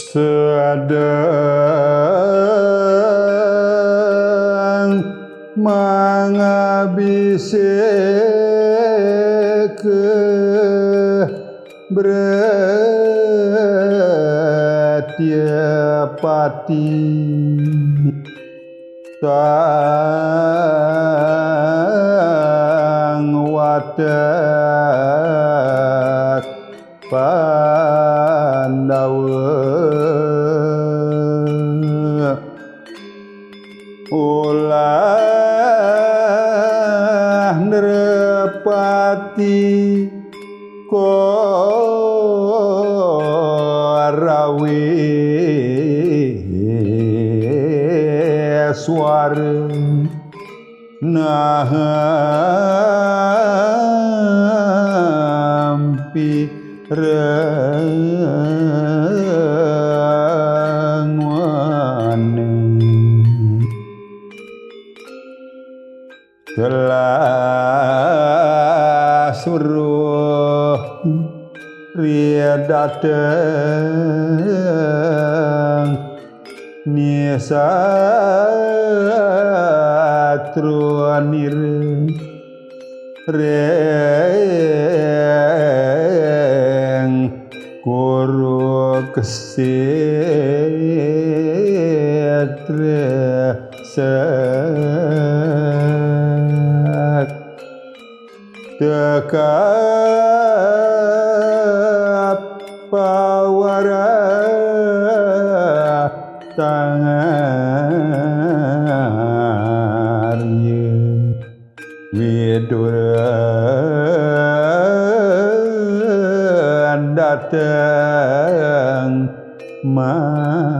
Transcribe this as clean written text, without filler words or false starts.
sedang mangabise ke Bretya pati sang wadak Pandawa ulah nerepati korawe suara nahampi rangwane telah suruh ria datang nisa truanir reng kuru kesetre sak tekap pawara tangarye widuran datang manglawan